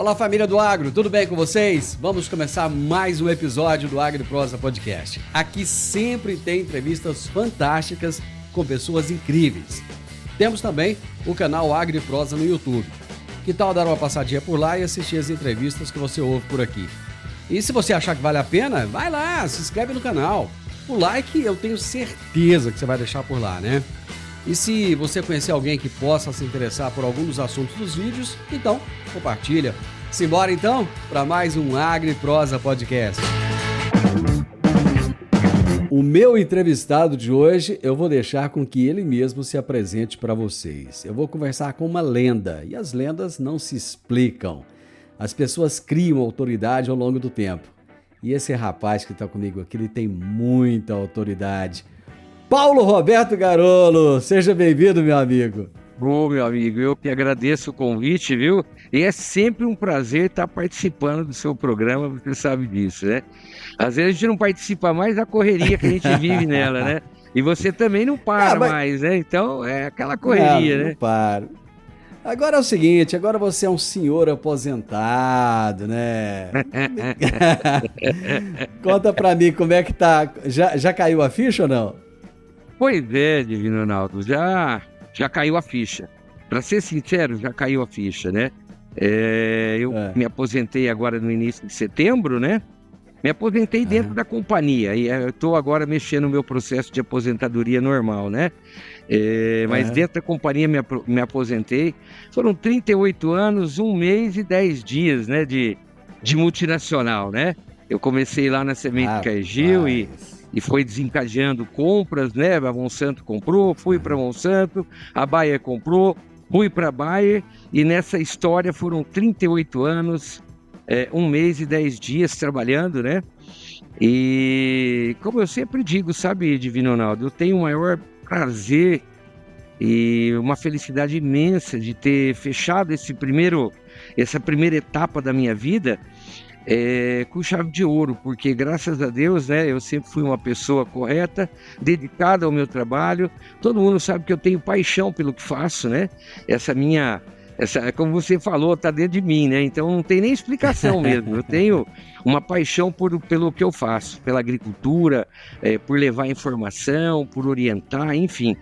Fala, família do Agro, tudo bem com vocês? Vamos começar mais um episódio do Agro e Prosa Podcast. Aqui sempre tem entrevistas fantásticas com pessoas incríveis. Temos também o canal Agro e Prosa no YouTube. Que tal dar uma passadinha por lá e assistir as entrevistas que você ouve por aqui? E se você achar que vale a pena, vai lá, se inscreve no canal. O like eu tenho certeza que você vai deixar por lá, né? E se você conhecer alguém que possa se interessar por algum dos assuntos dos vídeos, então compartilha. Simbora então para mais um Agro e Prosa Podcast. O meu entrevistado de hoje eu vou deixar com que ele mesmo se apresente para vocês. Eu vou conversar com uma lenda e as lendas não se explicam. As pessoas criam autoridade ao longo do tempo. E esse rapaz que está comigo aqui, ele tem muita autoridade. Paulo Roberto Garolo, seja bem-vindo, meu amigo. Meu amigo, eu que agradeço o convite, viu? E é sempre um prazer estar participando do seu programa, você sabe disso, né? Às vezes a gente não participa mais da correria que a gente vive nela, né? E você também não para mais, né? Então é aquela correria, né? Não paro. Agora é o seguinte, agora você é um senhor aposentado, né? Conta pra mim como é que tá. Já caiu a ficha ou não? Pois é, Divino Ronaldo, já caiu a ficha. Para ser sincero, já caiu a ficha, né? Eu me aposentei agora no início de setembro, né? Me aposentei dentro da companhia e eu estou agora mexendo no meu processo de aposentadoria normal, né? Mas dentro da companhia me aposentei. Foram 38 anos, 1 mês e 10 dias, né? De multinacional, né? Eu comecei lá na Semente Cargill e foi desencadeando compras, né? A Monsanto comprou, fui para Monsanto, a Bayer comprou, fui para a Bayer e nessa história foram 38 anos, 1 mês e 10 dias trabalhando, né? E como eu sempre digo, sabe, Divino Ronaldo, eu tenho o maior prazer e uma felicidade imensa de ter fechado essa primeira etapa da minha vida com chave de ouro, porque graças a Deus, né, eu sempre fui uma pessoa correta, dedicada ao meu trabalho. Todo mundo sabe que eu tenho paixão pelo que faço, né? Como você falou, tá dentro de mim, né? Então não tem nem explicação mesmo. Eu tenho uma paixão pelo que eu faço, pela agricultura, por levar informação, por orientar, enfim.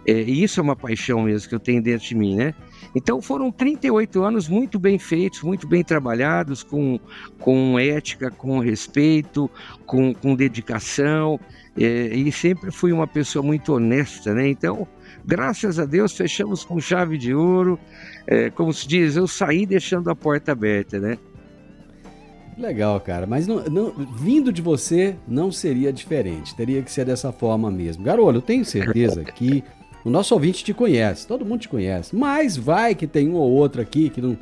E isso é uma paixão mesmo que eu tenho dentro de mim, né? Então foram 38 anos muito bem feitos, muito bem trabalhados, com ética, com respeito, com dedicação, e sempre fui uma pessoa muito honesta, né? Então, graças a Deus, fechamos com chave de ouro. Como se diz, eu saí deixando a porta aberta, né? Legal, cara, mas vindo de você não seria diferente, teria que ser dessa forma mesmo. Garolo, eu tenho certeza que o nosso ouvinte te conhece, todo mundo te conhece, mas vai que tem um ou outro aqui que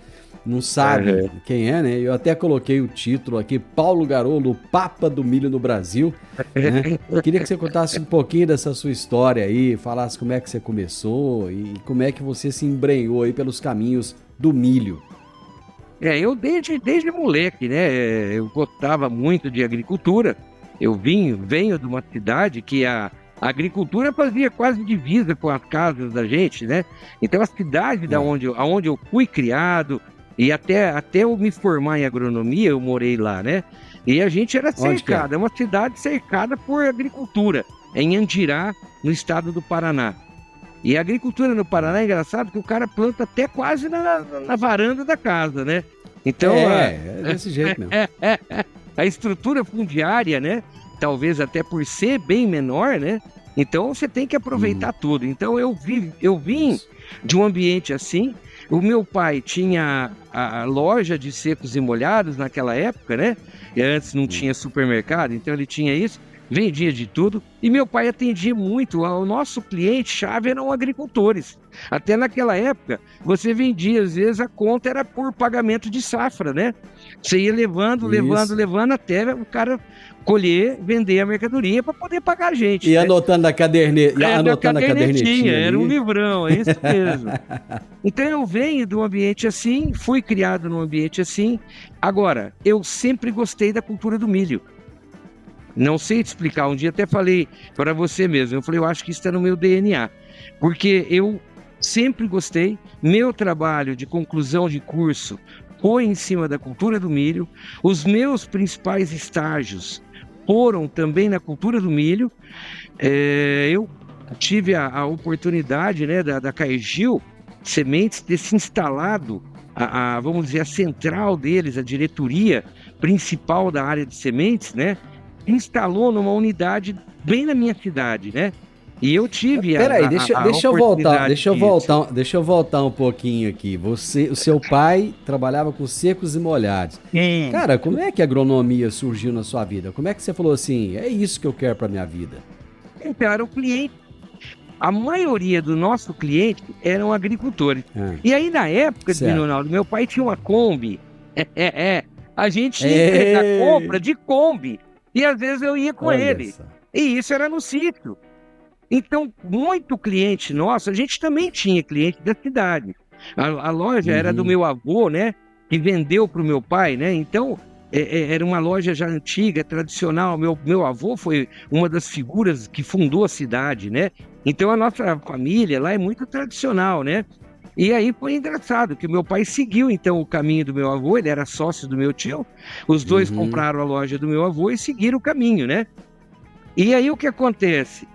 não sabe quem é, né? Eu até coloquei o título aqui, Paulo Garolo, o Papa do Milho no Brasil, né? Queria que você contasse um pouquinho dessa sua história aí, falasse como é que você começou e como é que você se embrenhou aí pelos caminhos do milho. Eu desde moleque, né? Eu gostava muito de agricultura. Eu venho de uma cidade que a agricultura fazia quase divisa com as casas da gente, né? Então a cidade aonde eu fui criado e até eu me formar em agronomia, eu morei lá, né? E a gente era cercado, é uma cidade cercada por agricultura, em Andirá, no estado do Paraná. E a agricultura no Paraná é engraçado que o cara planta até quase na varanda da casa, né? Então, é desse jeito mesmo. A estrutura fundiária, né? Talvez até por ser bem menor, né? Então você tem que aproveitar tudo. Então eu vim de um ambiente assim. O meu pai tinha a loja de secos e molhados naquela época, né? E antes não tinha supermercado, então ele tinha isso. Vendia de tudo e meu pai atendia muito. O nosso cliente-chave eram agricultores. Até naquela época, você vendia, às vezes a conta era por pagamento de safra, né? Você ia levando até o cara colher, vender a mercadoria para poder pagar a gente. E anotando na cadernetinha. Era um livrão, é isso mesmo. Então eu venho de um ambiente assim, fui criado num ambiente assim. Agora, eu sempre gostei da cultura do milho. Não sei te explicar, um dia até falei para você mesmo, eu acho que isso está no meu DNA, porque eu sempre gostei, meu trabalho de conclusão de curso foi em cima da cultura do milho. Os meus principais estágios foram também na cultura do milho. Eu tive a oportunidade, né, da Cargill Sementes ter se instalado, vamos dizer, a central deles, a diretoria principal da área de sementes, né, instalou numa unidade bem na minha cidade, né? E eu tive Peraí, deixa eu voltar um pouquinho aqui. O seu pai trabalhava com secos e molhados. Cara, como é que a agronomia surgiu na sua vida? Como é que você falou assim, é isso que eu quero para minha vida? Então, era o cliente. A maioria do nosso cliente eram agricultores. E aí, na época, Ronaldo, meu pai tinha uma Kombi. A gente tinha a compra de Kombi. E às vezes eu ia com ele. E isso era no sítio. Então, muito cliente nosso, a gente também tinha cliente da cidade. A loja era do meu avô, né? Que vendeu para o meu pai, né? Então, era uma loja já antiga, tradicional. Meu avô foi uma das figuras que fundou a cidade, né? Então, a nossa família lá é muito tradicional, né? E aí foi engraçado que o meu pai seguiu, então, o caminho do meu avô. Ele era sócio do meu tio. Os dois compraram a loja do meu avô e seguiram o caminho, né? E aí, o que acontece?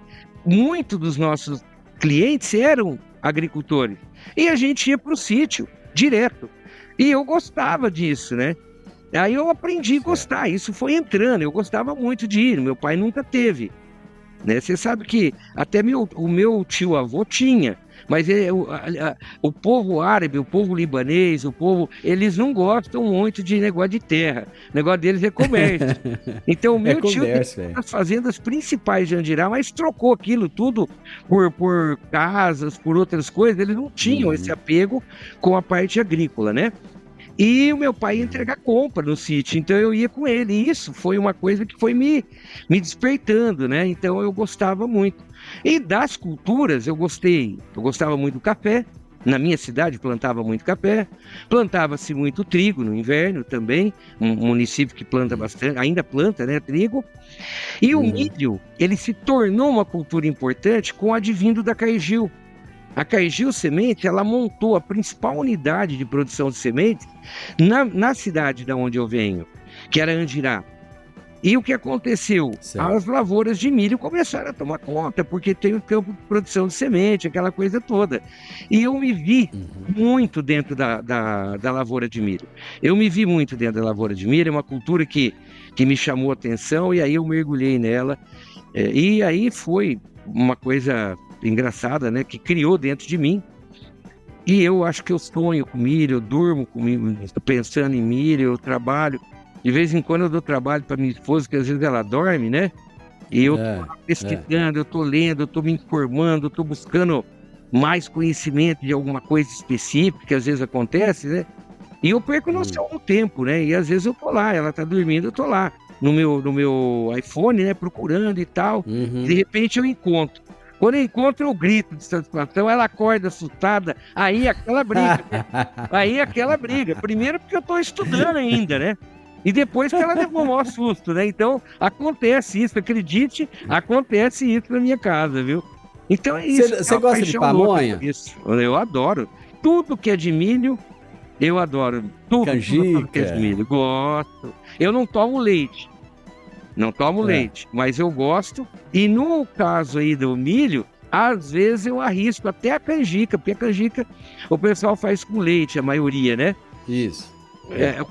Muitos dos nossos clientes eram agricultores. E a gente ia para o sítio, direto. E eu gostava disso, né? Aí eu aprendi a gostar. Isso foi entrando. Eu gostava muito de ir. Meu pai nunca teve. Né? Você sabe que até o meu tio-avô tinha. Mas o povo árabe, o povo libanês, eles não gostam muito de negócio de terra. O negócio deles é comércio. Então, o meu tio tem as fazendas principais de Andirá, mas trocou aquilo tudo por casas, por outras coisas. Eles não tinham esse apego com a parte agrícola, né? E o meu pai ia entregar compra no sítio, então eu ia com ele. E isso foi uma coisa que foi me despertando, né? Então eu gostava muito. E das culturas eu gostava muito do café. Na minha cidade plantava muito café, plantava-se muito trigo no inverno também, um município que planta bastante, ainda planta, né, trigo. E o milho, ele se tornou uma cultura importante com o advindo da Cargill. A Cargill Sementes, ela montou a principal unidade de produção de sementes na cidade de onde eu venho, que era Andirá. E o que aconteceu? As lavouras de milho começaram a tomar conta, porque tem o campo de produção de semente, aquela coisa toda. E eu me vi muito dentro da lavoura de milho. Eu me vi muito dentro da lavoura de milho, é uma cultura que me chamou a atenção, e aí eu mergulhei nela. E aí foi uma coisa engraçada, né, que criou dentro de mim. E eu acho que eu sonho com milho, eu durmo com milho, pensando em milho, eu trabalho. De vez em quando eu dou trabalho para minha esposa, que às vezes ela dorme, né? E eu tô pesquisando, eu tô lendo, eu tô me informando, eu tô buscando mais conhecimento de alguma coisa específica, que às vezes acontece, né? E eu perco noção do tempo, né? E às vezes eu tô lá, ela tá dormindo, eu tô lá no meu iPhone, né? Procurando e tal. De repente eu encontro. Quando eu encontro, eu grito de satisfação, ela acorda assustada, aí aquela briga, né? Aí aquela briga. Primeiro porque eu tô estudando ainda, né? E depois que ela levou o maior susto, né? Então, acontece isso, acredite, acontece isso na minha casa, viu? Então é isso. Você gosta de pamonha? Isso. Eu adoro. Tudo que é de milho, eu adoro. Tudo que é de milho, gosto. Eu não tomo leite. Não tomo leite, mas eu gosto. E no caso aí do milho, às vezes eu arrisco até a canjica, porque a canjica o pessoal faz com leite, a maioria, né? Isso.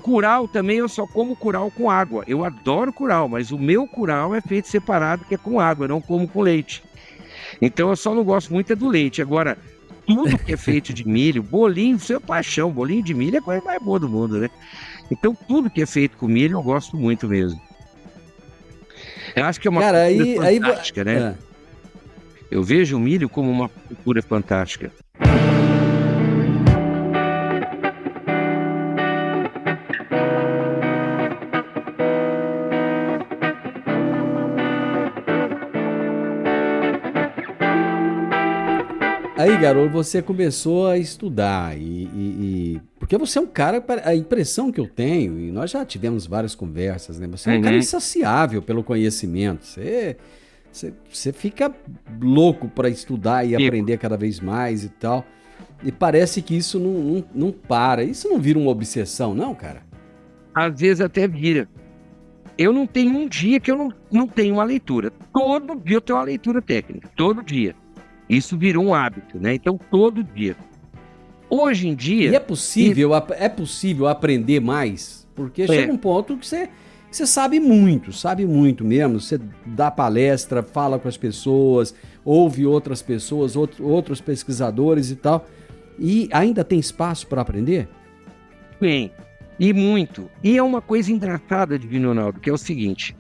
Curau também, eu só como curau com água. Eu adoro curau, mas o meu curau é feito separado, que é com água, eu não como com leite. Então eu só não gosto muito do leite. Agora, tudo que é feito de milho, bolinho, seu paixão, bolinho de milho é a coisa mais boa do mundo, né? Então tudo que é feito com milho eu gosto muito mesmo. Eu acho que é uma cultura fantástica, né? Eu vejo o milho como uma cultura fantástica. Aí, garoto, você começou a estudar porque você é um cara, a impressão que eu tenho, e nós já tivemos várias conversas, né? Você é um cara insaciável pelo conhecimento. Você fica louco para estudar e aprender cada vez mais e tal. E parece que isso não para. Isso não vira uma obsessão, não, cara? Às vezes até vira. Eu não tenho um dia que eu não tenho uma leitura. Todo dia eu tenho uma leitura técnica. Todo dia. Isso virou um hábito, né? Então, todo dia. Hoje em dia... E é possível aprender mais? Porque chega um ponto que você sabe muito mesmo. Você dá palestra, fala com as pessoas, ouve outras pessoas, outros pesquisadores e tal. E ainda tem espaço para aprender? Tem. E muito. E é uma coisa engraçada, Divino Ronaldo, que é o seguinte.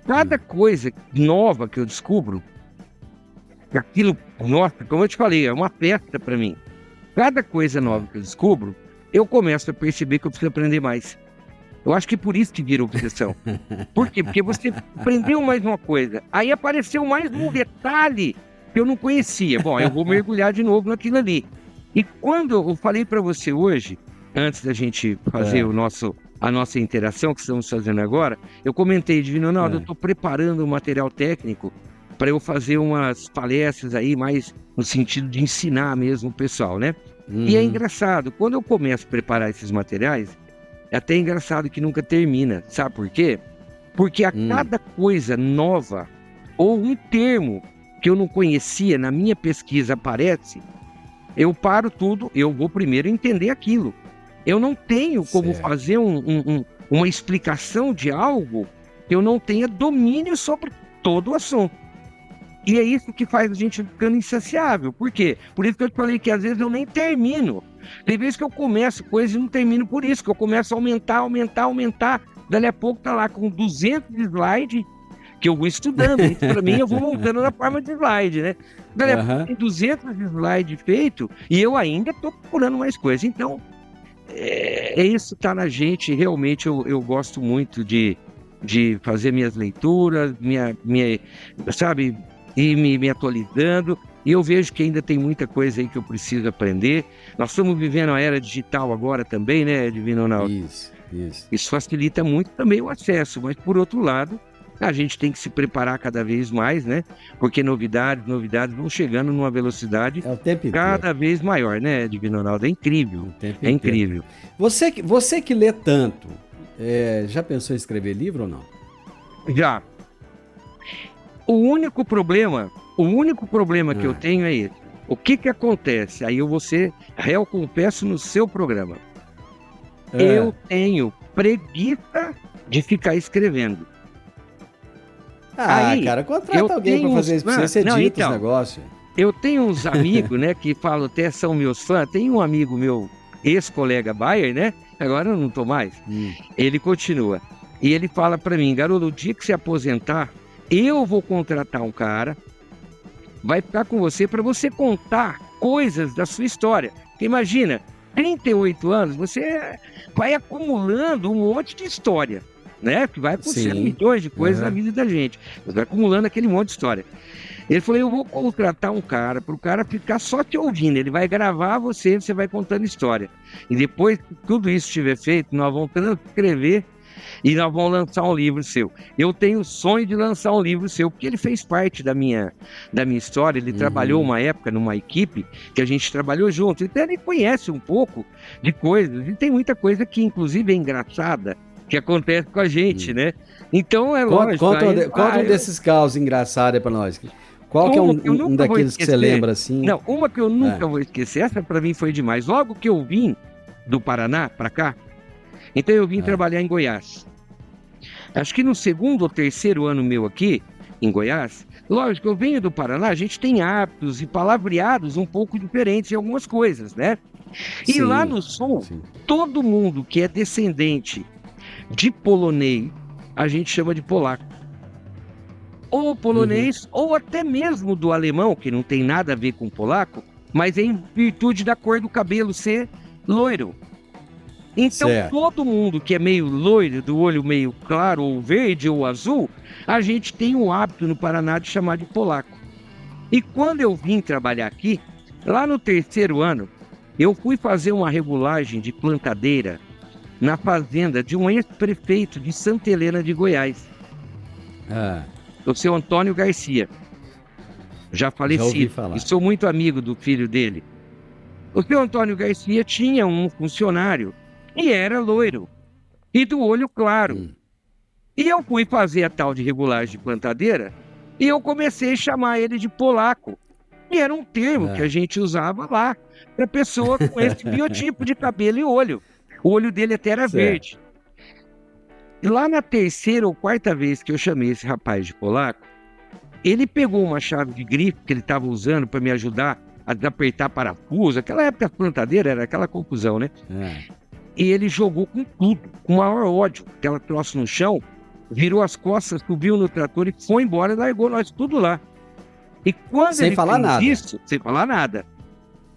Cada coisa nova que eu descubro, aquilo, nossa, como eu te falei, é uma festa para mim. Cada coisa nova que eu descubro, eu começo a perceber que eu preciso aprender mais. Eu acho que por isso que vira obsessão. Por quê? Porque você aprendeu mais uma coisa. Aí apareceu mais um detalhe que eu não conhecia. Bom, eu vou mergulhar de novo naquilo ali. E quando eu falei para você hoje, antes da gente fazer a nossa interação que estamos fazendo agora, eu comentei, Divino Ronaldo, eu estou preparando um material técnico para eu fazer umas palestras aí, mais no sentido de ensinar mesmo o pessoal, né? E é engraçado, quando eu começo a preparar esses materiais, é até engraçado que nunca termina. Sabe por quê? Porque a cada coisa nova, ou um termo que eu não conhecia na minha pesquisa aparece, eu paro tudo, eu vou primeiro entender aquilo. Eu não tenho como fazer uma explicação de algo que eu não tenha domínio sobre todo o assunto. E é isso que faz a gente ficando insaciável. Por quê? Por isso que eu te falei que às vezes eu nem termino. Tem vezes que eu começo coisas e não termino por isso, que eu começo a aumentar. Dali a pouco tá lá com 200 slides que eu vou estudando. Isso para mim eu vou montando na forma de slide, né? Dali a pouco tem 200 slides feitos e eu ainda tô procurando mais coisas. Então, isso tá na gente. Realmente eu gosto muito de fazer minhas leituras, sabe... E me atualizando, e eu vejo que ainda tem muita coisa aí que eu preciso aprender. Nós estamos vivendo a era digital agora também, né, Divino Ronaldo? Isso. Isso facilita muito também o acesso, mas por outro lado, a gente tem que se preparar cada vez mais, né? Porque novidades vão chegando numa velocidade cada vez maior, né, Divino Ronaldo? É incrível, incrível. Você que lê tanto, já pensou em escrever livro ou não? Já. O único problema que eu tenho é esse. O que acontece? Aí eu vou ser réu confesso no seu programa. Eu tenho preguiça de ficar escrevendo. Aí, cara, contrata alguém para fazer isso pra você, edita os negócios. Eu tenho uns amigos, né, que falam até são meus fãs. Tem um amigo meu, ex-colega Bayer, né? Agora eu não tô mais. Ele continua. E ele fala para mim, garoto, o dia que se aposentar, eu vou contratar um cara, vai ficar com você para você contar coisas da sua história. Porque imagina, 38 anos, você vai acumulando um monte de história, né? Que vai acontecendo milhões de coisas na vida da gente. Você vai acumulando aquele monte de história. Ele falou, eu vou contratar um cara, para o cara ficar só te ouvindo. Ele vai gravar você vai contando história. E depois que tudo isso estiver feito, nós vamos transcrever e nós vamos lançar um livro seu. Eu tenho o sonho de lançar um livro seu, porque ele fez parte da minha história. Ele trabalhou uma época numa equipe que a gente trabalhou junto. Então ele conhece um pouco de coisas. E tem muita coisa que, inclusive, é engraçada, que acontece com a gente, né? Então é lógico. Conta um desses casos engraçados para nós. Qual que é um daqueles que você lembra assim? Não, uma que eu nunca vou esquecer. Essa para mim foi demais. Logo que eu vim do Paraná para cá, então eu vim trabalhar em Goiás. Acho que no segundo ou terceiro ano meu aqui, em Goiás, lógico, eu venho do Paraná, a gente tem hábitos e palavreados um pouco diferentes em algumas coisas, né? E lá no Sul, todo mundo que é descendente de polonês, a gente chama de polaco. Ou polonês, ou até mesmo do alemão, que não tem nada a ver com polaco, mas é em virtude da cor do cabelo ser loiro. Então, todo mundo que é meio loiro, do olho meio claro, ou verde, ou azul, a gente tem o hábito no Paraná de chamar de polaco. E quando eu vim trabalhar aqui, lá no terceiro ano, eu fui fazer uma regulagem de plantadeira na fazenda de um ex-prefeito de Santa Helena de Goiás, o seu Antônio Garcia, já falecido. E sou muito amigo do filho dele. O seu Antônio Garcia tinha um funcionário e era loiro e do olho claro. E eu fui fazer a tal de regulagem de plantadeira e eu comecei a chamar ele de polaco. E era um termo que a gente usava lá para pessoa com esse biotipo de cabelo e olho. O olho dele até era verde. E lá na terceira ou quarta vez que eu chamei esse rapaz de polaco, ele pegou uma chave de grife que ele estava usando para me ajudar a desapertar parafuso. Aquela época a plantadeira era aquela confusão, né? E ele jogou com tudo, com o maior ódio. Aquela troço no chão, virou as costas, subiu no trator e foi embora e largou nós tudo lá. E quando sem ele falar fez nada. isso, sem falar nada.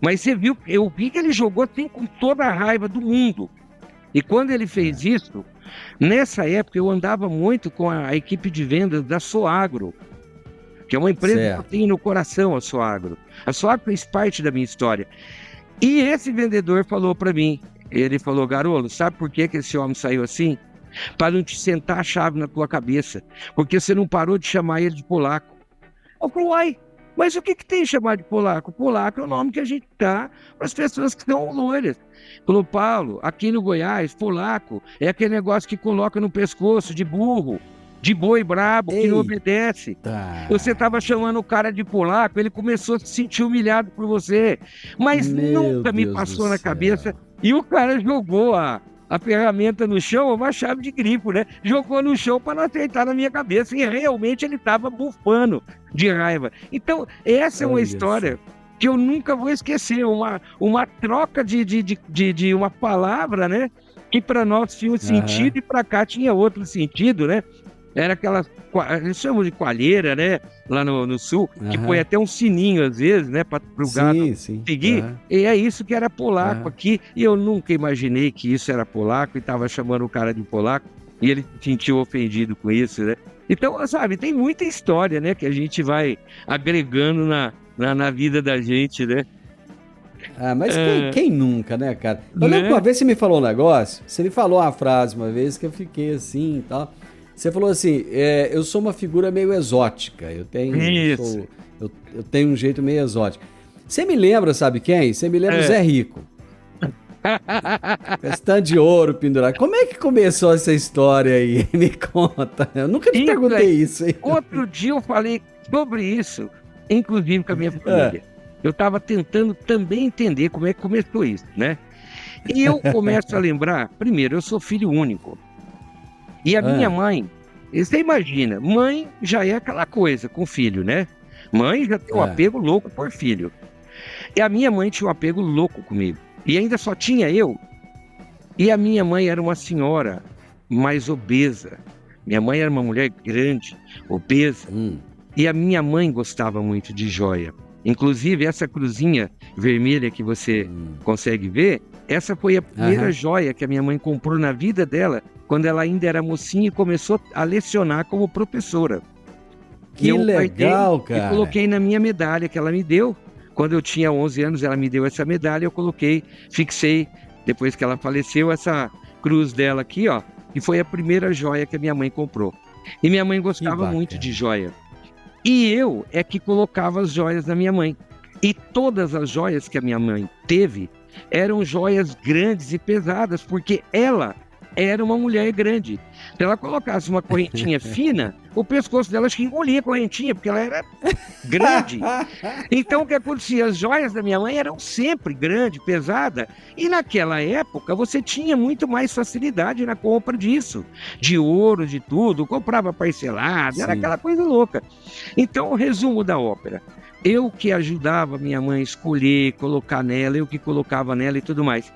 Mas você viu, eu vi que ele jogou assim com toda a raiva do mundo. E quando ele fez isso, nessa época eu andava muito com a equipe de vendas da Soagro, que é uma empresa que eu tenho no coração, a Soagro. A Soagro fez parte da minha história. E esse vendedor falou para mim, ele falou: Garolo, sabe por que esse homem saiu assim? Para não te sentar a chave na tua cabeça, porque você não parou de chamar ele de polaco. Eu falei: uai, mas o que tem chamar de polaco? Polaco é o nome que a gente dá para as pessoas que são loiras. Falou: Paulo, aqui no Goiás, polaco é aquele negócio que coloca no pescoço de burro, de boi brabo, que não obedece. Você estava chamando o cara de polaco, ele começou a se sentir humilhado por você. Mas nunca me passou na cabeça. E o cara jogou a ferramenta no chão, uma chave de grifo, né? Jogou no chão para não acertar na minha cabeça. E realmente ele estava bufando de raiva. Então, essa é uma história que eu nunca vou esquecer. Uma troca de uma palavra, né? Que para nós tinha um sentido e para cá tinha outro sentido, né? Era aquela, eles chamam de coalheira, né? Lá no sul, que põe até um sininho às vezes, né? Para o gado seguir. E é isso que era polaco aqui. E eu nunca imaginei que isso era polaco e estava chamando o cara de polaco. E ele se sentiu ofendido com isso, né? Então, sabe, tem muita história, né? Que a gente vai agregando na vida da gente, né? Mas quem nunca, né, cara? Eu lembro que uma vez você me falou um negócio, você me falou uma frase uma vez que eu fiquei assim e tal. Você falou assim, eu sou uma figura meio exótica, eu tenho um jeito meio exótico. Você me lembra, sabe quem? Você me lembra o Zé Rico. Esse tanto de ouro pendurado. Como é que começou essa história aí? Me conta. Eu nunca te perguntei isso. Hein? Outro dia eu falei sobre isso, inclusive com a minha família. Eu estava tentando também entender como é que começou isso, né? E eu começo a lembrar, primeiro, eu sou filho único. E a minha mãe, você imagina, mãe já é aquela coisa com filho, né? Mãe já tem um apego louco por filho. E a minha mãe tinha um apego louco comigo. E ainda só tinha eu. E a minha mãe era uma senhora mais obesa. Minha mãe era uma mulher grande, obesa. E a minha mãe gostava muito de joia. Inclusive, essa cruzinha vermelha que você consegue ver, essa foi a primeira joia que a minha mãe comprou na vida dela, quando ela ainda era mocinha e começou a lecionar como professora. Que legal, cara! E coloquei na minha medalha que ela me deu. Quando eu tinha 11 anos, ela me deu essa medalha, eu coloquei, fixei, depois que ela faleceu, essa cruz dela aqui, ó, que foi a primeira joia que a minha mãe comprou. E minha mãe gostava muito de joia. E eu é que colocava as joias da minha mãe. E todas as joias que a minha mãe teve eram joias grandes e pesadas, porque ela era uma mulher grande. Se ela colocasse uma correntinha fina, o pescoço dela acho que engolia a correntinha, porque ela era grande. Então o que acontecia? As joias da minha mãe eram sempre grande, pesada. E naquela época você tinha muito mais facilidade na compra disso. De ouro, de tudo. Comprava parcelado, era aquela coisa louca. Então o resumo da ópera. Eu que ajudava minha mãe a escolher, colocar nela, eu que colocava nela e tudo mais.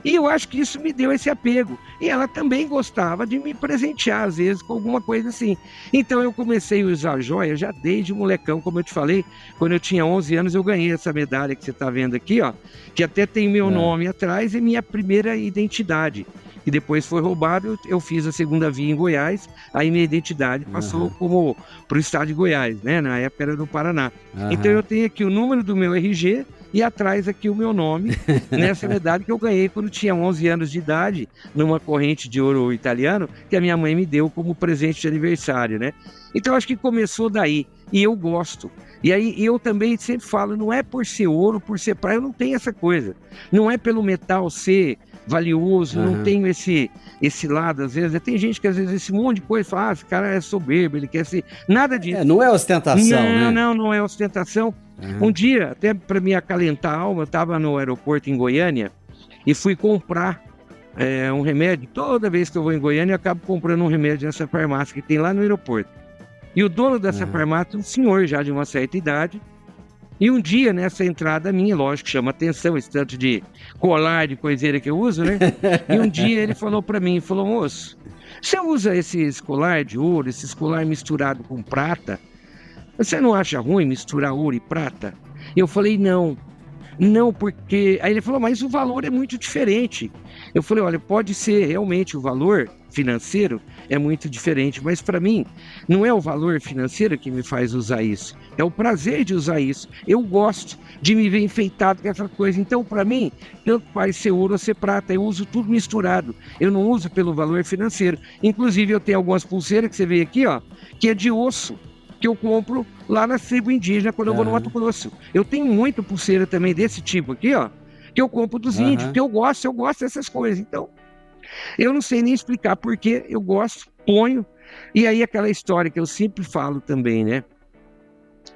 E eu acho que isso me deu esse apego. E ela também gostava de me presentear, às vezes, com alguma coisa assim. Então eu comecei a usar joia já desde molecão, como eu te falei. Quando eu tinha 11 anos, eu ganhei essa medalha que você está vendo aqui, ó, que até tem meu nome atrás e minha primeira identidade. E depois foi roubado, eu fiz a segunda via em Goiás, aí minha identidade passou como para o estado de Goiás, né? Na época era no Paraná. Então eu tenho aqui o número do meu RG e atrás aqui o meu nome, nessa medalha que eu ganhei quando tinha 11 anos de idade, numa corrente de ouro italiano, que a minha mãe me deu como presente de aniversário, né? Então, acho que começou daí, e eu gosto. E aí, eu também sempre falo, não é por ser ouro, por ser prata, eu não tenho essa coisa. Não é pelo metal ser valioso, não tenho esse lado, às vezes. Tem gente que, às vezes, esse monte de coisa fala, esse cara é soberbo, ele quer ser... Nada disso. Não é ostentação, né? Não é ostentação. Um dia, até para me acalentar a alma, eu estava no aeroporto em Goiânia e fui comprar um remédio. Toda vez que eu vou em Goiânia, eu acabo comprando um remédio nessa farmácia que tem lá no aeroporto. E o dono dessa farmácia, um senhor já de uma certa idade, e um dia nessa entrada minha, lógico, chama atenção esse tanto de colar, de coiseira que eu uso, né? E um dia ele falou para mim, falou, moço, você usa esse colar de ouro, esse colar misturado com prata? Você não acha ruim misturar ouro e prata? E eu falei, não, porque... Aí ele falou, mas o valor é muito diferente. Eu falei, olha, pode ser realmente o valor financeiro é muito diferente, mas para mim não é o valor financeiro que me faz usar isso, é o prazer de usar isso. Eu gosto de me ver enfeitado com essa coisa, então para mim, tanto faz ser ouro ou ser prata, eu uso tudo misturado, eu não uso pelo valor financeiro. Inclusive eu tenho algumas pulseiras que você vê aqui, ó, que é de osso, que eu compro lá na tribo indígena quando eu vou no Mato Grosso. Eu tenho muita pulseira também desse tipo aqui, ó, que eu compro dos índios, porque eu gosto dessas coisas. Então, eu não sei nem explicar porque eu gosto, ponho. E aí aquela história que eu sempre falo também, né?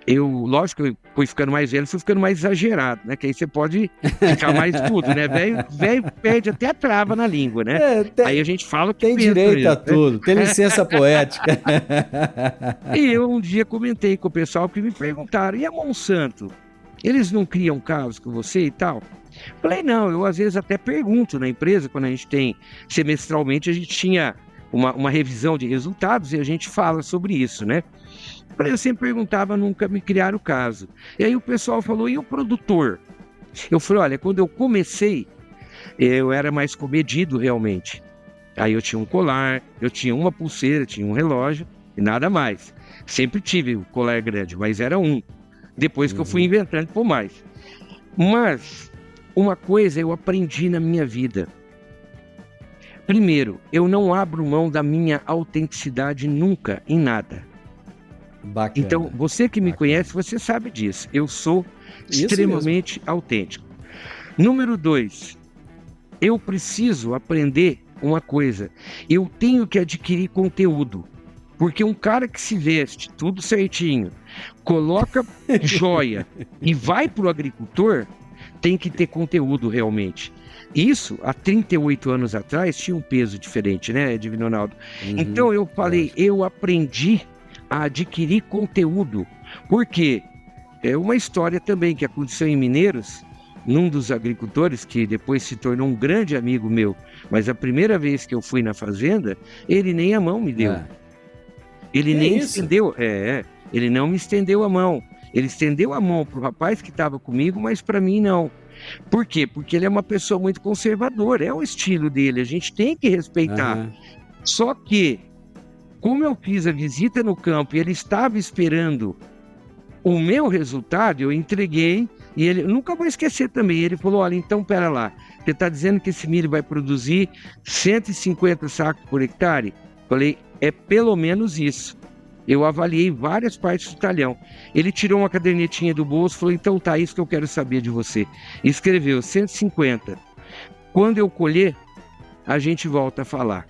Lógico que eu fui ficando mais velho, fui ficando mais exagerado, né? Que aí você pode ficar mais tudo, né? Velho perde até a trava na língua, né? Aí a gente fala que tem direito a tudo, tem licença poética. E eu um dia comentei com o pessoal que me perguntaram, e a Monsanto? Eles não criam casos com você e tal? Falei, não, eu às vezes até pergunto na empresa, quando a gente tem, semestralmente, a gente tinha uma revisão de resultados e a gente fala sobre isso, né? Eu sempre perguntava, nunca me criaram o caso. E aí o pessoal falou, e o produtor? Eu falei, olha, quando eu comecei, eu era mais comedido realmente. Aí eu tinha um colar, eu tinha uma pulseira, tinha um relógio e nada mais. Sempre tive o colar grande, mas era um. Depois que eu fui inventando por mais. Mas uma coisa eu aprendi na minha vida. Primeiro, eu não abro mão da minha autenticidade nunca, em nada. Bacana. Então, você que me conhece, você sabe disso. Eu sou extremamente autêntico. Número 2, eu preciso aprender uma coisa. Eu tenho que adquirir conteúdo. Porque um cara que se veste tudo certinho, coloca joia e vai para o agricultor, tem que ter conteúdo realmente. Isso, há 38 anos atrás, tinha um peso diferente, né, Divino Ronaldo? Então eu falei, eu aprendi a adquirir conteúdo. Porque é uma história também que aconteceu em Mineiros, num dos agricultores, que depois se tornou um grande amigo meu, mas a primeira vez que eu fui na fazenda, ele nem a mão me deu. Ele nem estendeu, ele não me estendeu a mão. Ele estendeu a mão para o rapaz que estava comigo, mas para mim não. Por quê? Porque ele é uma pessoa muito conservadora, é o estilo dele, a gente tem que respeitar. Só que, como eu fiz a visita no campo e ele estava esperando o meu resultado, eu entreguei, e ele, nunca vou esquecer também, ele falou, olha, então pera lá, você está dizendo que esse milho vai produzir 150 sacos por hectare? Falei, é pelo menos isso. Eu avaliei várias partes do talhão. Ele tirou uma cadernetinha do bolso e falou, então tá, isso que eu quero saber de você. Escreveu 150. Quando eu colher, a gente volta a falar.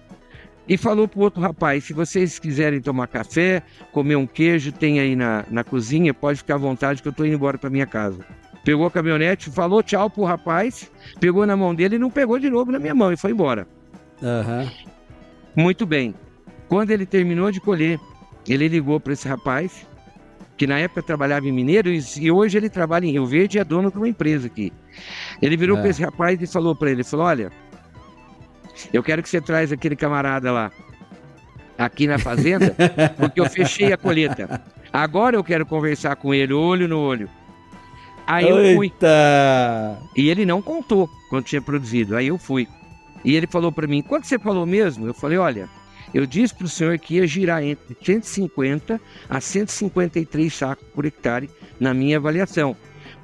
E falou pro outro rapaz, se vocês quiserem tomar café, comer um queijo, tem aí na cozinha, pode ficar à vontade que eu tô indo embora pra minha casa. Pegou a caminhonete, falou tchau pro rapaz, pegou na mão dele e não pegou de novo na minha mão e foi embora. Muito bem. Quando ele terminou de colher, ele ligou para esse rapaz, que na época trabalhava em Mineiros, e hoje ele trabalha em Rio Verde e é dono de uma empresa aqui. Ele virou para esse rapaz e falou para ele, falou, olha, eu quero que você traz aquele camarada lá, aqui na fazenda, porque eu fechei a colheita. Agora eu quero conversar com ele, olho no olho. Aí eu fui. E ele não contou quanto tinha produzido, aí eu fui. E ele falou para mim, quanto você falou mesmo? Eu falei, olha, eu disse para o senhor que ia girar entre 150 a 153 sacos por hectare na minha avaliação.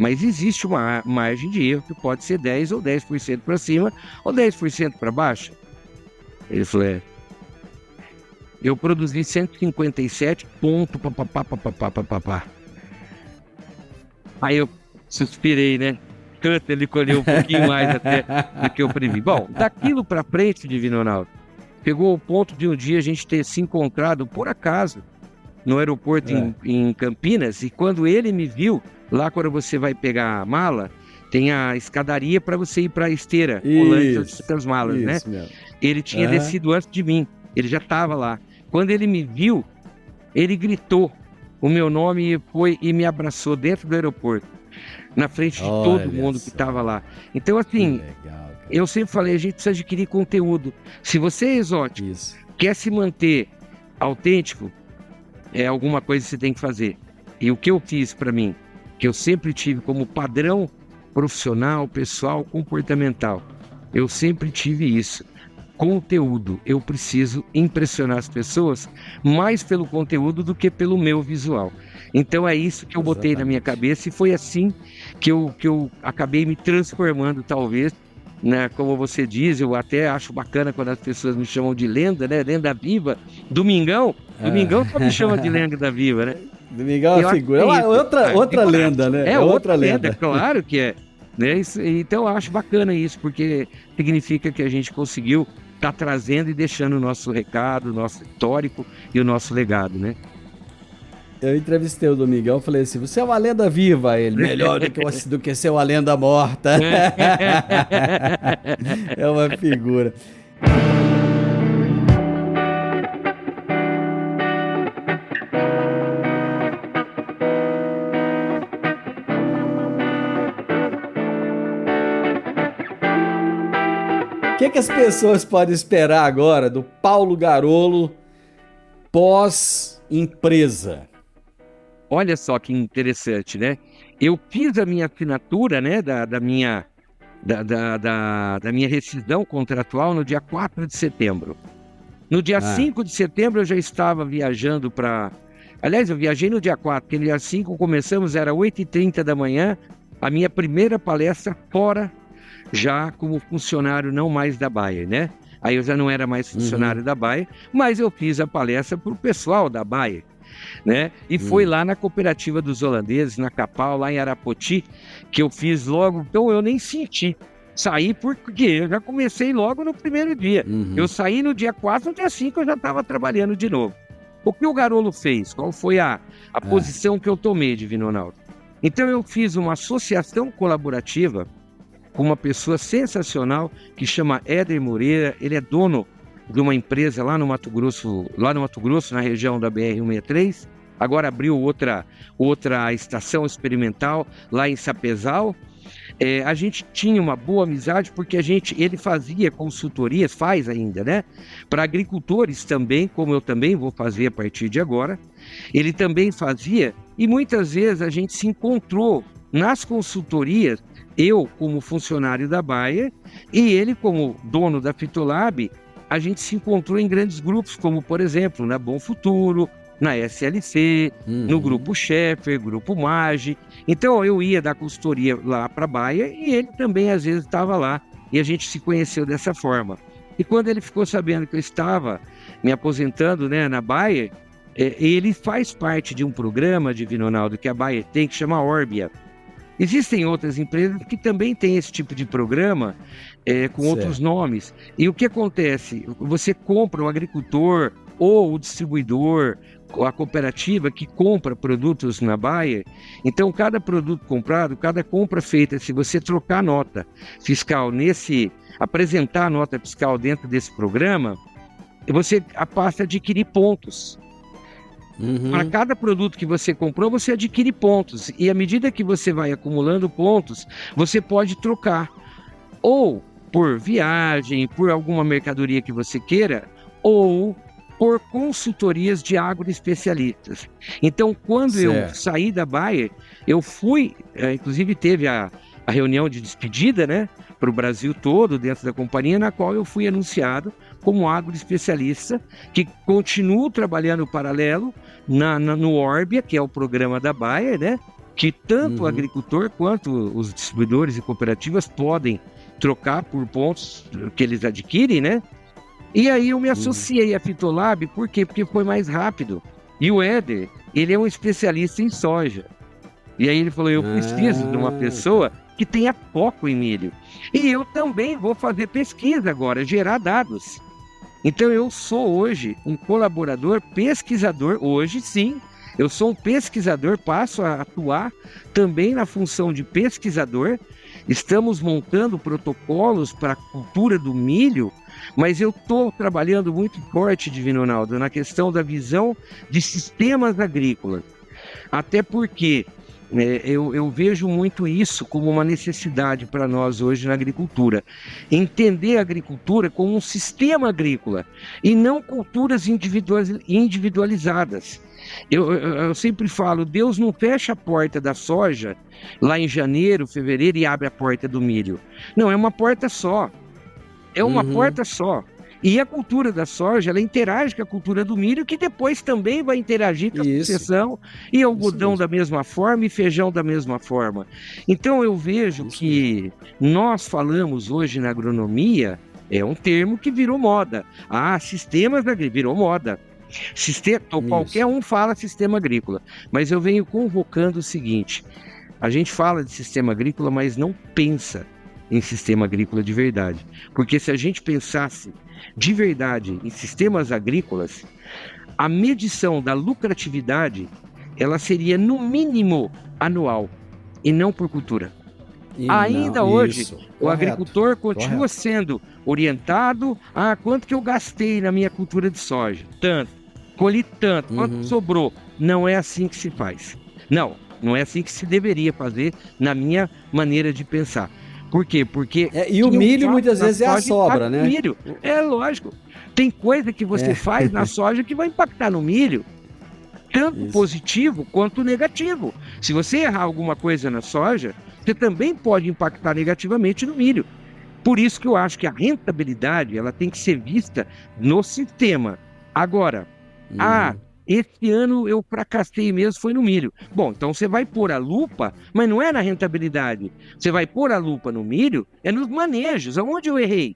mas existe uma margem de erro que pode ser 10 ou 10% para cima ou 10% para baixo. Ele falou, eu produzi 157 pontos, papapá. Aí eu suspirei, né? Ele colheu um pouquinho mais até do que eu previ. Bom, daquilo para frente, Divino Ronaldo, pegou o ponto de um dia a gente ter se encontrado, por acaso, no aeroporto em Campinas, e quando ele me viu, lá quando você vai pegar a mala, tem a escadaria para você ir para a esteira, rolando as malas, né? Mesmo. Ele tinha descido antes de mim, ele já estava lá. Quando ele me viu, ele gritou o meu nome e me abraçou dentro do aeroporto, na frente de todo mundo que estava lá. Então, assim, eu sempre falei, a gente precisa adquirir conteúdo. Se você é exótico, quer se manter autêntico, é alguma coisa que você tem que fazer. E o que eu fiz para mim, que eu sempre tive como padrão profissional, pessoal, comportamental, eu sempre tive isso. Conteúdo. Eu preciso impressionar as pessoas mais pelo conteúdo do que pelo meu visual. Então é isso que eu botei na minha cabeça e foi assim que eu acabei me transformando, talvez, né? Como você diz, eu até acho bacana quando as pessoas me chamam de lenda, né? Lenda viva. Domingão só me chama de lenda viva, né? Domingão é uma figura. Outra lenda, né? É outra lenda, claro que é. Né? Então eu acho bacana isso, porque significa que a gente conseguiu estar trazendo e deixando o nosso recado, o nosso histórico e o nosso legado, né? Eu entrevistei o Domingão e falei assim, você é uma lenda viva, ele, melhor do que ser uma lenda morta. É uma figura. O que as pessoas podem esperar agora do Paulo Garolo pós-empresa? Olha só que interessante, né? Eu fiz a minha assinatura, né, da minha rescisão contratual no dia 4 de setembro. No dia 5 de setembro eu já estava viajando para... Aliás, eu viajei no dia 4, porque no dia 5 começamos, era 8h30 da manhã, a minha primeira palestra fora, já como funcionário não mais da Bayer, né? Aí eu já não era mais funcionário da Bayer, mas eu fiz a palestra para o pessoal da Bayer, né? E foi lá na Cooperativa dos Holandeses, na Capal, lá em Arapoti, que eu fiz logo, então eu nem senti. Saí porque eu já comecei logo no primeiro dia. Eu saí no dia 4, no dia 5 eu já estava trabalhando de novo. O que o Garolo fez? Qual foi a posição que eu tomei, Divino Ronaldo? Então eu fiz uma associação colaborativa com uma pessoa sensacional que chama Éder Moreira. Ele é dono de uma empresa lá no Mato Grosso, na região da BR-163. Agora abriu outra estação experimental lá em Sapezal. A gente tinha uma boa amizade porque ele fazia consultorias, faz ainda, né? Para agricultores também, como eu também vou fazer a partir de agora. Ele também fazia e muitas vezes a gente se encontrou nas consultorias, eu como funcionário da Bayer e ele como dono da Fitolab. A gente se encontrou em grandes grupos, como por exemplo na Bom Futuro, na SLC, no Grupo Schaeffer, Grupo Mage. Então eu ia dar consultoria lá para a Bayer e ele também às vezes estava lá e a gente se conheceu dessa forma. E quando ele ficou sabendo que eu estava me aposentando, né, na Bayer, ele faz parte de um programa, Divino Ronaldo, que a Bayer tem, que chama Orbia. Existem outras empresas que também têm esse tipo de programa com outros nomes. E o que acontece? Você compra o agricultor ou o distribuidor, a cooperativa que compra produtos na Bayer. Então, cada produto comprado, cada compra feita, se você trocar a nota fiscal apresentar a nota fiscal dentro desse programa, você passa a adquirir pontos. Para cada produto que você comprou, você adquire pontos. E à medida que você vai acumulando pontos, você pode trocar. Ou por viagem, por alguma mercadoria que você queira, ou por consultorias de agroespecialistas. Então, quando eu saí da Bayer, eu fui, inclusive teve a reunião de despedida, né, para o Brasil todo, dentro da companhia, na qual eu fui anunciado como agroespecialista, que continuo trabalhando paralelo no Orbia, que é o programa da Bayer, né? que tanto o agricultor quanto os distribuidores e cooperativas podem trocar por pontos que eles adquirem, né? E aí eu me associei à Fitolab, por quê? Porque foi mais rápido. E o Éder, ele é um especialista em soja. E aí ele falou, eu preciso de uma pessoa que tenha foco em milho. E eu também vou fazer pesquisa agora, gerar dados. Então eu sou hoje um colaborador, pesquisador, hoje sim, eu sou um pesquisador, passo a atuar também na função de pesquisador. Estamos montando protocolos para a cultura do milho, mas eu estou trabalhando muito forte, Divino Ronaldo, na questão da visão de sistemas agrícolas. Até porque eu vejo muito isso como uma necessidade para nós hoje na agricultura. Entender a agricultura como um sistema agrícola e não culturas individualizadas. Eu sempre falo, Deus não fecha a porta da soja lá em janeiro, fevereiro e abre a porta do milho. Não, é uma porta só. É uma porta só. E a cultura da soja, ela interage com a cultura do milho, que depois também vai interagir com a sucessão, e algodão da mesma forma, e feijão da mesma forma. Então eu vejo que nós falamos hoje na agronomia, é um termo que virou moda. Sistemas agrícolas, virou moda. Qualquer um fala sistema agrícola, mas eu venho convocando o seguinte, a gente fala de sistema agrícola, mas não pensa em sistema agrícola de verdade, porque se a gente pensasse de verdade em sistemas agrícolas, a medição da lucratividade, ela seria no mínimo anual e não por cultura. Ainda hoje, o agricultor continua sendo orientado a quanto que eu gastei na minha cultura de soja, tanto, colhi tanto, quanto sobrou. Não é assim que se faz. Não é assim que se deveria fazer na minha maneira de pensar. Por quê? Porque... e o milho muitas vezes é a sobra, né? Milho. É lógico. Tem coisa que você faz na soja que vai impactar no milho. Tanto positivo quanto negativo. Se você errar alguma coisa na soja, você também pode impactar negativamente no milho. Por isso que eu acho que a rentabilidade, ela tem que ser vista no sistema. Agora, esse ano eu fracassei mesmo, foi no milho. Bom, então você vai pôr a lupa, mas não é na rentabilidade. Você vai pôr a lupa no milho, é nos manejos. Aonde eu errei?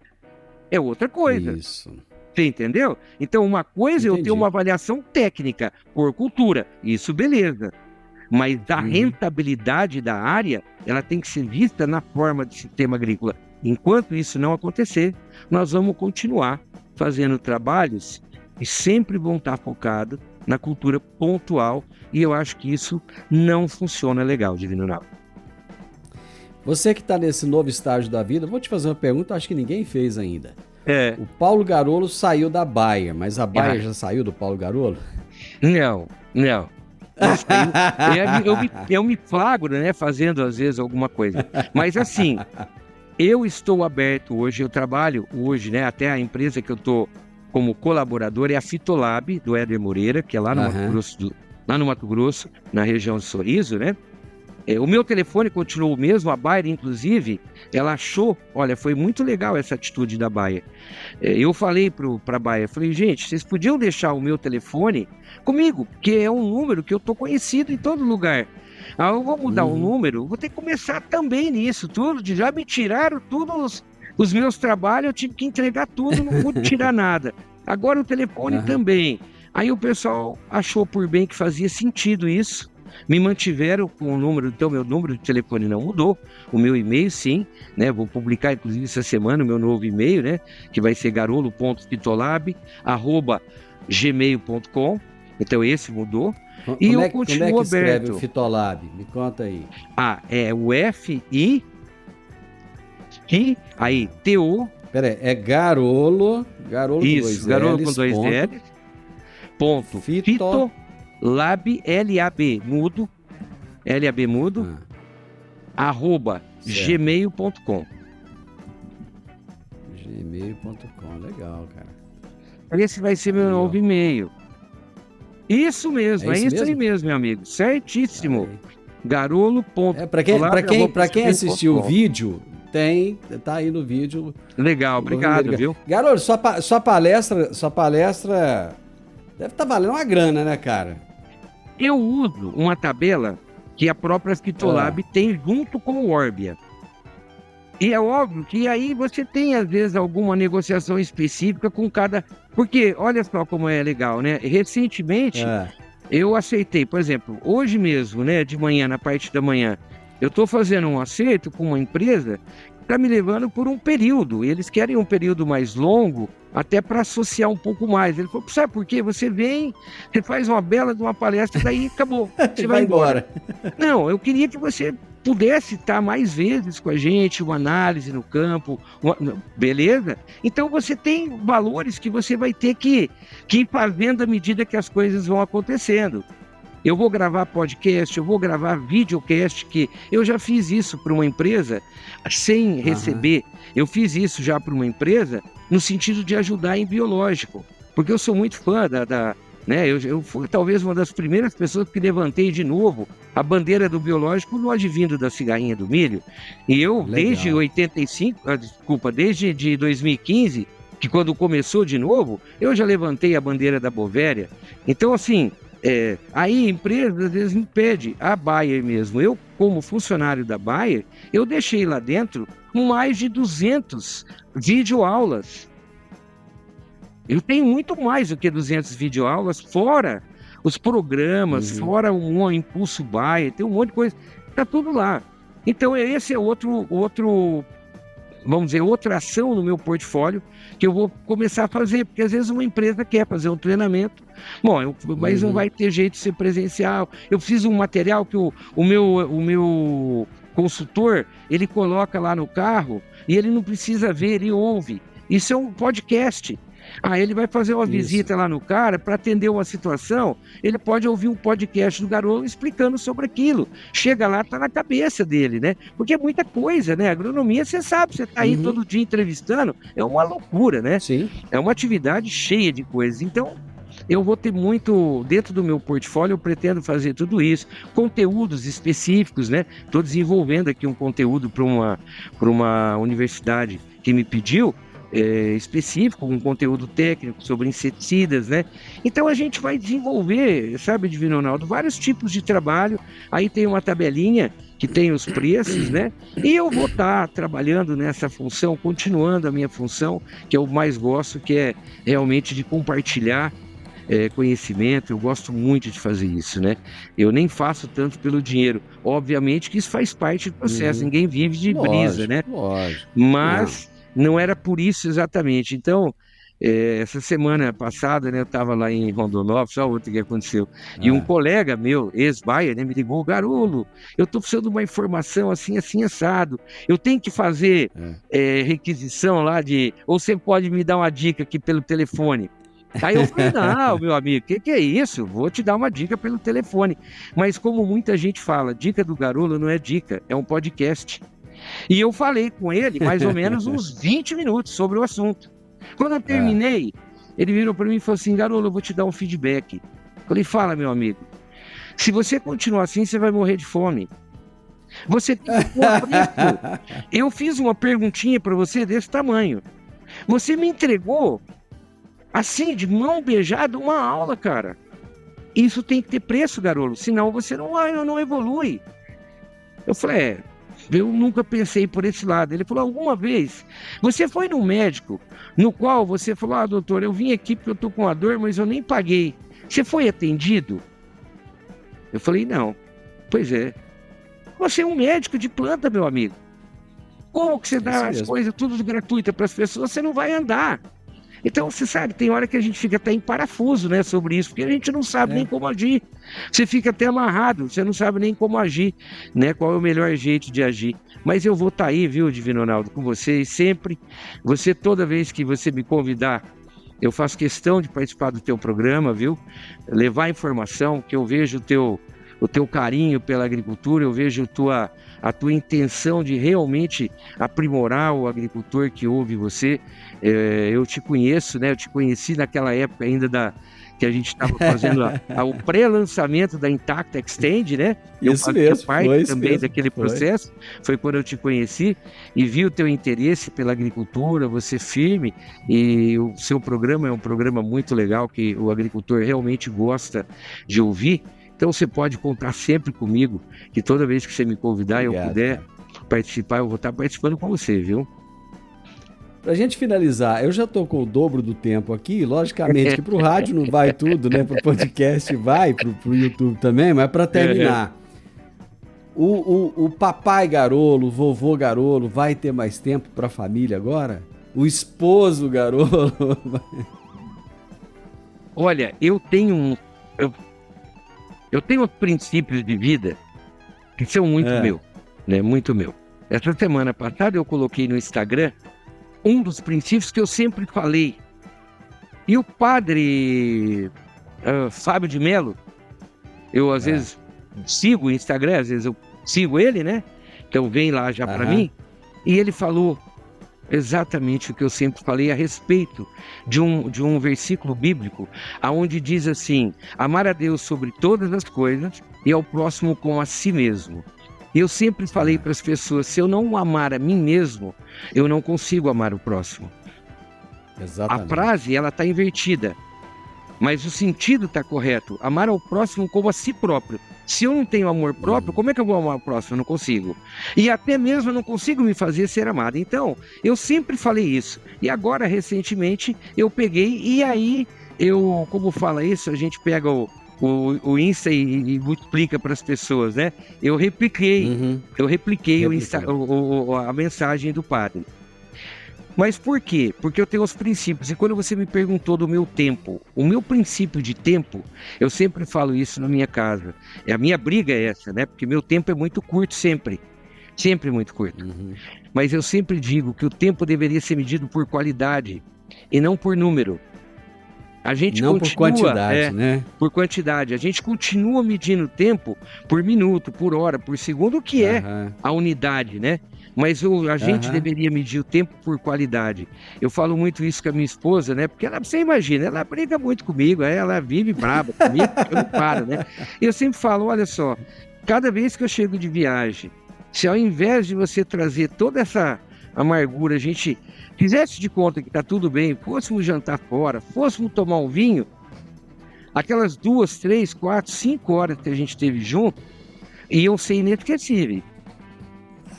É outra coisa. Isso. Você entendeu? Então, uma coisa é eu ter uma avaliação técnica por cultura. Isso, beleza. Mas a rentabilidade da área, ela tem que ser vista na forma de sistema agrícola. Enquanto isso não acontecer, nós vamos continuar fazendo trabalhos e sempre vão estar focados na cultura pontual, e eu acho que isso não funciona legal, Divino Ronaldo. Você que está nesse novo estágio da vida, vou te fazer uma pergunta, acho que ninguém fez ainda. O Paulo Garolo saiu da Bayer, mas a Bayer já saiu do Paulo Garolo? Não. Eu me flagro, né, fazendo às vezes alguma coisa. Mas assim, eu estou aberto hoje, eu trabalho hoje, né, até a empresa que eu estou como colaborador é a Fitolab, do Éder Moreira, que é lá no Mato Grosso, na região de Sorriso, né? O meu telefone continuou o mesmo, a Bayer, inclusive, ela achou, olha, foi muito legal essa atitude da Bayer. Eu falei para a Bayer, falei, gente, vocês podiam deixar o meu telefone comigo, porque é um número que eu estou conhecido em todo lugar. Eu vou mudar o número, vou ter que começar também nisso, tudo, já me tiraram todos os meus trabalhos, eu tive que entregar tudo, não pude tirar nada. Agora o telefone também. Aí o pessoal achou por bem que fazia sentido isso, me mantiveram com o número, então meu número de telefone não mudou, o meu e-mail sim, né? Vou publicar inclusive essa semana o meu novo e-mail, né? Que vai ser garolo.fitolab@gmail.com, então esse mudou. E eu continuo como é que aberto. Escreve o Fitolab? Me conta aí. É o F-I... aí, T-O... Peraí, é Garolo... Isso, Garolo com dois L. Ponto. Fitolab, L-A-B, mudo. L-A-B, mudo. @gmail.com. Gmail.com, legal, cara. Esse vai ser meu novo e-mail. Isso mesmo, é isso aí mesmo, meu amigo. Certíssimo. Garolo. Para quem assistiu o vídeo, tá aí no vídeo. Legal, obrigado, viu? Garolo, sua palestra deve estar valendo uma grana, né, cara? Eu uso uma tabela que a própria Fitolab tem junto com o Orbia. E é óbvio que aí você tem, às vezes, alguma negociação específica com cada... Porque, olha só como é legal, né? Recentemente, eu aceitei, por exemplo, hoje mesmo, né, de manhã, na parte da manhã, eu estou fazendo um acerto com uma empresa que está me levando por um período. Eles querem um período mais longo, até para associar um pouco mais. Ele falou, sabe por quê? Você vem, você faz uma bela de uma palestra, daí acabou. Você vai embora. Não, eu queria que você pudesse estar mais vezes com a gente, uma análise no campo, beleza? Então você tem valores que você vai ter que ir fazendo à medida que as coisas vão acontecendo. Eu vou gravar podcast, eu vou gravar videocast, que eu já fiz isso para uma empresa sem receber. Eu fiz isso já para uma empresa no sentido de ajudar em biológico, porque eu sou muito fã né? Eu fui talvez uma das primeiras pessoas que levantei de novo a bandeira do biológico no advindo da cigarrinha do milho. E eu, desde 2015, que quando começou de novo, eu já levantei a bandeira da Bovéria. Então, assim, aí a empresa às vezes me pede, a Bayer mesmo. Eu, como funcionário da Bayer, eu deixei lá dentro mais de 200 videoaulas. Eu tenho muito mais do que 200 videoaulas, fora os programas, fora um Impulso Bayer, tem um monte de coisa, está tudo lá. Então esse é outro, vamos dizer, outra ação no meu portfólio que eu vou começar a fazer, porque às vezes uma empresa quer fazer um treinamento, mas não vai ter jeito de ser presencial. Eu preciso de um material que o meu consultor, ele coloca lá no carro e ele não precisa ver, ele ouve. Isso é um podcast. Ele vai fazer uma visita lá no cara para atender uma situação, ele pode ouvir um podcast do Garolo explicando sobre aquilo. Chega lá, tá na cabeça dele, né? Porque é muita coisa, né? Agronomia, você sabe, você tá aí todo dia entrevistando, é uma loucura, né? Sim. É uma atividade cheia de coisas. Então, eu vou ter muito, dentro do meu portfólio, eu pretendo fazer tudo isso. Conteúdos específicos, né? Estou desenvolvendo aqui um conteúdo para uma universidade que me pediu, específico, um conteúdo técnico sobre inseticidas, né? Então a gente vai desenvolver, sabe, Divino Ronaldo, vários tipos de trabalho. Aí tem uma tabelinha que tem os preços, né? E eu vou estar trabalhando nessa função, continuando a minha função, que eu mais gosto, que é realmente de compartilhar conhecimento. Eu gosto muito de fazer isso, né? Eu nem faço tanto pelo dinheiro. Obviamente que isso faz parte do processo, ninguém vive de brisa, né? Lógico. Mas não era por isso exatamente. Então, essa semana passada, né, eu estava lá em Rondonópolis, só outra que aconteceu. E um colega meu, ex-Bayer, né, me ligou, Garolo, eu estou precisando de uma informação assim, assim, assado. Eu tenho que fazer requisição lá ou você pode me dar uma dica aqui pelo telefone? Aí eu falei, não, meu amigo, que é isso? Vou te dar uma dica pelo telefone. Mas como muita gente fala, dica do Garolo não é dica, é um podcast. E eu falei com ele mais ou menos uns 20 minutos sobre o assunto. Quando eu terminei, ele virou para mim e falou assim, Garolo, eu vou te dar um feedback. Eu falei, fala, meu amigo, se você continuar assim, você vai morrer de fome. Você tem que pôr preço. Eu fiz uma perguntinha para você desse tamanho. Você me entregou, assim, de mão beijada, uma aula, cara. Isso tem que ter preço, Garolo, senão você não evolui. Eu falei, eu nunca pensei por esse lado. Ele falou, alguma vez, você foi num médico no qual você falou, doutor, eu vim aqui porque eu tô com uma dor, mas eu nem paguei. Você foi atendido? Eu falei, não. Pois é. Você é um médico de planta, meu amigo. Como que você dá as coisas tudo gratuitas para as pessoas? Você não vai andar. Então, você sabe, tem hora que a gente fica até em parafuso, né, sobre isso, porque a gente não sabe nem como agir. Você fica até amarrado, você não sabe nem como agir, né, qual é o melhor jeito de agir. Mas eu vou estar aí, viu, Divino Ronaldo, com vocês sempre. Você, toda vez que você me convidar, eu faço questão de participar do teu programa, viu? Levar informação, que eu vejo o teu carinho pela agricultura, eu vejo a tua intenção de realmente aprimorar o agricultor que ouve você. Eu te conheço, né? Eu te conheci naquela época ainda que a gente estava fazendo o pré-lançamento da Intacta Extend, né? Eu fazia parte também daquele processo. Foi quando eu te conheci e vi o teu interesse pela agricultura, você firme, e o seu programa é um programa muito legal que o agricultor realmente gosta de ouvir. Então você pode contar sempre comigo, que toda vez que você me convidar e eu puder participar, eu vou estar participando com você, viu? Pra gente finalizar, eu já tô com o dobro do tempo aqui, logicamente que pro rádio não vai tudo, né? Pro podcast vai, pro YouTube também, mas pra terminar, o papai Garolo, o vovô Garolo vai ter mais tempo pra família agora? O esposo Garolo? Olha, eu tenho princípios de vida que são muito meu, né? Muito meu. Essa semana passada eu coloquei no Instagram um dos princípios que eu sempre falei. E o padre Fábio de Mello, eu às vezes sigo o Instagram, às vezes eu sigo ele, né? Então vem lá já para mim. E ele falou exatamente o que eu sempre falei a respeito de um versículo bíblico, aonde diz assim: amar a Deus sobre todas as coisas e ao próximo como a si mesmo. E eu sempre falei para as pessoas, se eu não amar a mim mesmo, eu não consigo amar o próximo. Exatamente. A frase, ela está invertida, mas o sentido está correto. Amar ao próximo como a si próprio. Se eu não tenho amor próprio, como é que eu vou amar o próximo? Eu não consigo. E até mesmo eu não consigo me fazer ser amado. Então, eu sempre falei isso. E agora, recentemente, eu peguei e aí, como fala isso, a gente pega o Insta e multiplica para as pessoas, né? Eu repliquei a mensagem do padre. Mas por quê? Porque eu tenho os princípios. E quando você me perguntou do meu tempo, o meu princípio de tempo, eu sempre falo isso na minha casa. A minha briga é essa, né? Porque meu tempo é muito curto sempre. Sempre muito curto. Mas eu sempre digo que o tempo deveria ser medido por qualidade e não por número. A gente não continua, por quantidade, né? Por quantidade. A gente continua medindo tempo por minuto, por hora, por segundo, que é a unidade, né? Mas a gente deveria medir o tempo por qualidade. Eu falo muito isso com a minha esposa, né? Porque você imagina, ela briga muito comigo, ela vive brava comigo, eu não paro, né? E eu sempre falo, olha só, cada vez que eu chego de viagem, se ao invés de você trazer toda essa amargura, a gente fizesse de conta que tá tudo bem, fôssemos jantar fora, fôssemos tomar um vinho, aquelas 2, 3, 4, 5 horas que a gente teve junto, iam ser inesquecíveis.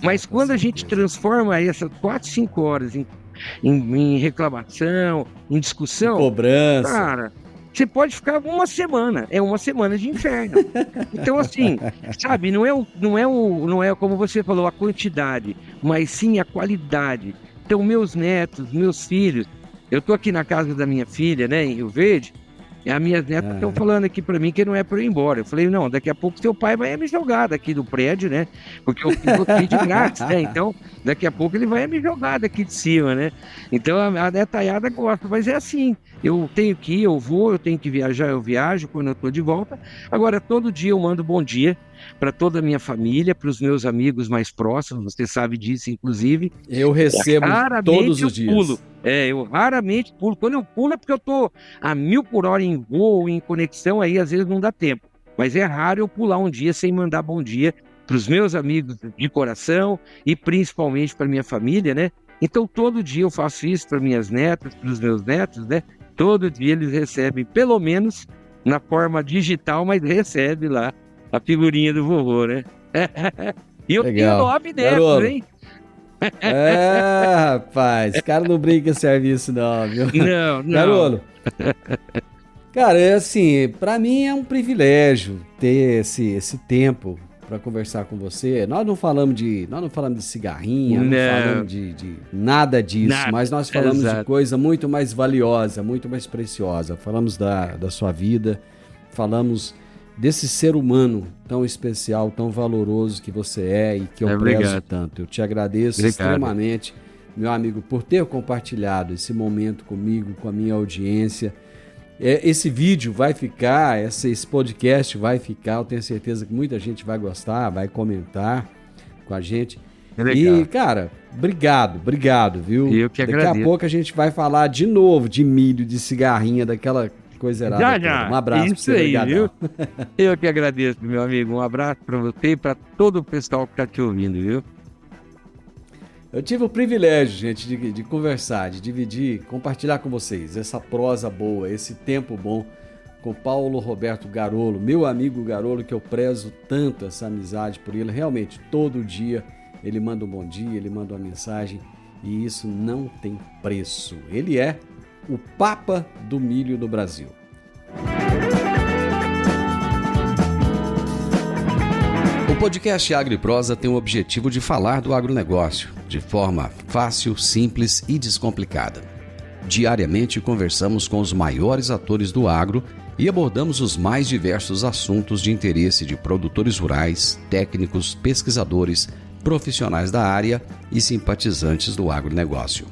Mas quando a gente transforma essas 4, 5 horas em reclamação, em discussão, cobrança, cara, você pode ficar uma semana, é uma semana de inferno. Então, assim, sabe, não é como você falou, a quantidade, mas sim a qualidade. Então, meus netos, meus filhos, eu tô aqui na casa da minha filha, né, em Rio Verde, e as minhas netas estão falando aqui para mim que não é para eu ir embora. Eu falei, não, daqui a pouco seu pai vai me jogar daqui do prédio, né? Porque eu fico aqui de grátis, né? Então, daqui a pouco ele vai me jogar daqui de cima, né? Então, a netaiada gosta, mas é assim. Eu tenho que ir, eu vou, eu tenho que viajar, eu viajo quando eu estou de volta. Agora, todo dia eu mando bom dia para toda a minha família, para os meus amigos mais próximos, você sabe disso, inclusive. Eu recebo todos os dias. Pulo. Eu raramente pulo. Quando eu pulo é porque eu tô a 1000 por hora em voo, em conexão, aí às vezes não dá tempo. Mas é raro eu pular um dia sem mandar bom dia para os meus amigos de coração e principalmente para minha família, né? Então todo dia eu faço isso para minhas netas, para os meus netos, né? Todo dia eles recebem, pelo menos na forma digital, mas recebe lá a figurinha do vovô, né? E eu tenho 9 netos, hein? Rapaz, esse cara não brinca serviço não, viu? Não. Garolo, cara, é assim, pra mim é um privilégio ter esse tempo pra conversar com você. Nós não falamos de cigarrinha, não falamos de nada disso, mas nós falamos de coisa muito mais valiosa, muito mais preciosa. Falamos da sua vida, falamos desse ser humano tão especial, tão valoroso que você é e que eu prezo tanto. Eu te agradeço extremamente, meu amigo, por ter compartilhado esse momento comigo, com a minha audiência. Esse vídeo vai ficar, esse podcast vai ficar, eu tenho certeza que muita gente vai gostar, vai comentar com a gente. E, cara, obrigado, viu? Eu que agradeço. Daqui a pouco a gente vai falar de novo de milho, de cigarrinha, daquela coisa errada. Já. Um abraço pra você, aí, viu? Eu que agradeço, meu amigo. Um abraço pra você e pra todo o pessoal que tá te ouvindo, viu? Eu tive o privilégio, gente, de conversar, de dividir, compartilhar com vocês essa prosa boa, esse tempo bom com Paulo Roberto Garolo, meu amigo Garolo, que eu prezo tanto essa amizade por ele. Realmente, todo dia ele manda um bom dia, ele manda uma mensagem e isso não tem preço. Ele é o Papa do milho no Brasil. O podcast Agro e Prosa tem o objetivo de falar do agronegócio de forma fácil, simples e descomplicada. Diariamente conversamos com os maiores atores do agro e abordamos os mais diversos assuntos de interesse de produtores rurais, técnicos, pesquisadores, profissionais da área e simpatizantes do agronegócio.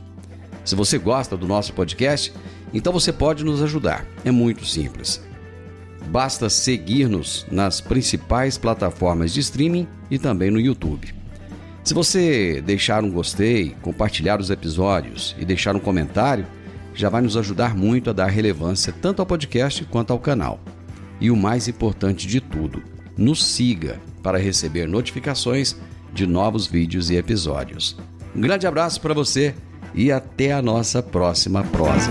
Se você gosta do nosso podcast, então você pode nos ajudar. É muito simples. Basta seguir-nos nas principais plataformas de streaming e também no YouTube. Se você deixar um gostei, compartilhar os episódios e deixar um comentário, já vai nos ajudar muito a dar relevância tanto ao podcast quanto ao canal. E o mais importante de tudo, nos siga para receber notificações de novos vídeos e episódios. Um grande abraço para você e até a nossa próxima prosa.